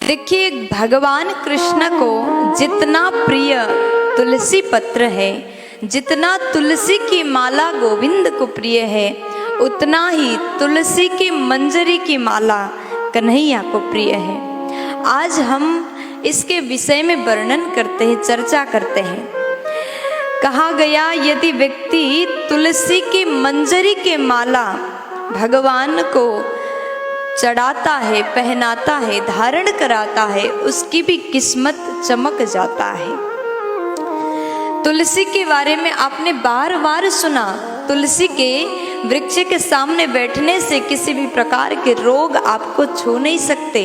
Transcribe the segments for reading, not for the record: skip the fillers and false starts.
देखिए, भगवान कृष्ण को जितना प्रिय तुलसी पत्र है, जितना तुलसी की माला गोविंद को प्रिय है, उतना ही तुलसी की मंजरी की माला कन्हैया को प्रिय है। आज हम इसके विषय में वर्णन करते हैं, चर्चा करते हैं। कहा गया, यदि व्यक्ति तुलसी की मंजरी के माला भगवान को चढ़ाता है, पहनाता है, धारण कराता है, उसकी भी किस्मत चमक जाता है। तुलसी के बारे में आपने बार बार सुना, तुलसी के वृक्ष के सामने बैठने से किसी भी प्रकार के रोग आपको छू नहीं सकते।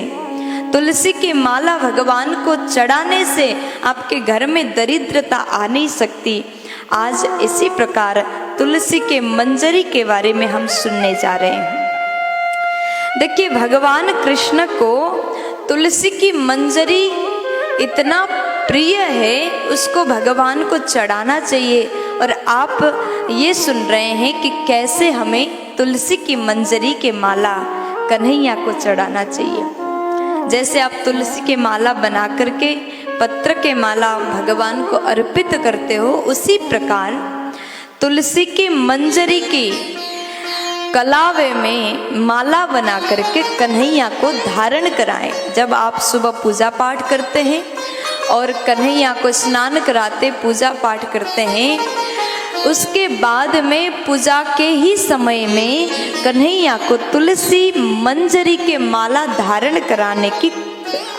तुलसी की माला भगवान को चढ़ाने से आपके घर में दरिद्रता आ नहीं सकती। आज इसी प्रकार तुलसी के मंजरी के बारे में हम सुनने जा रहे हैं। देखिए, भगवान कृष्ण को तुलसी की मंजरी इतना प्रिय है, उसको भगवान को चढ़ाना चाहिए। और आप ये सुन रहे हैं कि कैसे हमें तुलसी की मंजरी के माला कन्हैया को चढ़ाना चाहिए। जैसे आप तुलसी के माला बना करके पत्र के माला भगवान को अर्पित करते हो, उसी प्रकार तुलसी की मंजरी की कलावे में माला बना करके कन्हैया को धारण कराएं। जब आप सुबह पूजा पाठ करते हैं और कन्हैया को स्नान कराते पूजा पाठ करते हैं, उसके बाद में पूजा के ही समय में कन्हैया को तुलसी मंजरी के माला धारण कराने की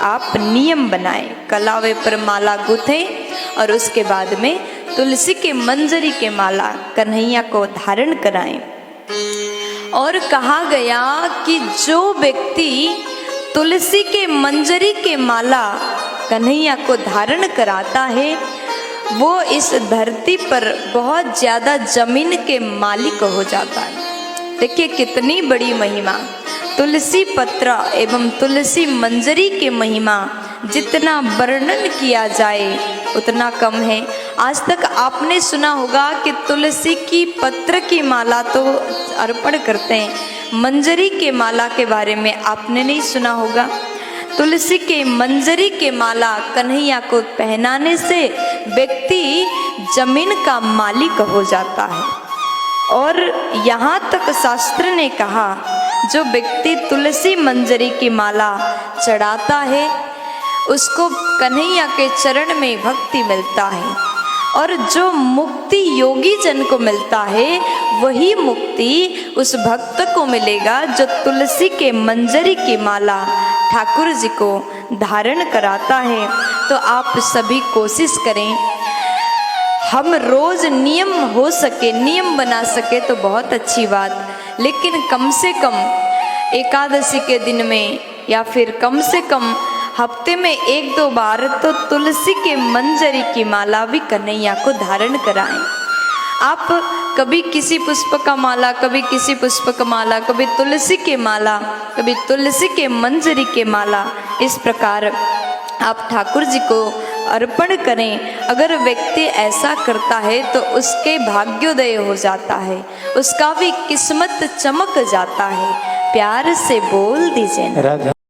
आप नियम बनाएं। कलावे पर माला गुथें और उसके बाद में तुलसी के मंजरी के माला कन्हैया को धारण कराएं। और कहा गया कि जो व्यक्ति तुलसी के मंजरी के माला कन्हैया को धारण कराता है, वो इस धरती पर बहुत ज़्यादा जमीन के मालिक हो जाता है। देखिए, कितनी बड़ी महिमा तुलसी पत्र एवं तुलसी मंजरी के महिमा, जितना वर्णन किया जाए उतना कम है। आज तक आपने सुना होगा कि तुलसी की पत्र की माला तो अर्पण करते हैं, मंजरी के माला के बारे में आपने नहीं सुना होगा। तुलसी के मंजरी के माला कन्हैया को पहनाने से व्यक्ति जमीन का मालिक हो जाता है। और यहाँ तक शास्त्र ने कहा, जो व्यक्ति तुलसी मंजरी की माला चढ़ाता है, उसको कन्हैया के चरण में भक्ति मिलता है। और जो मुक्ति योगी जन को मिलता है, वही मुक्ति उस भक्त को मिलेगा जो तुलसी के मंजरी की माला ठाकुर जी को धारण कराता है। तो आप सभी कोशिश करें, हम रोज नियम हो सके, नियम बना सके तो बहुत अच्छी बात, लेकिन कम से कम एकादशी के दिन में या फिर कम से कम हफ्ते में 1-2 बार तो तुलसी के मंजरी की माला भी कन्हैया को धारण कराएं। आप कभी किसी पुष्प का माला, कभी किसी पुष्प का माला, कभी तुलसी के माला, कभी तुलसी के मंजरी के माला, इस प्रकार आप ठाकुर जी को अर्पण करें। अगर व्यक्ति ऐसा करता है तो उसके भाग्योदय हो जाता है, उसका भी किस्मत चमक जाता है। प्यार से बोल दीजिए।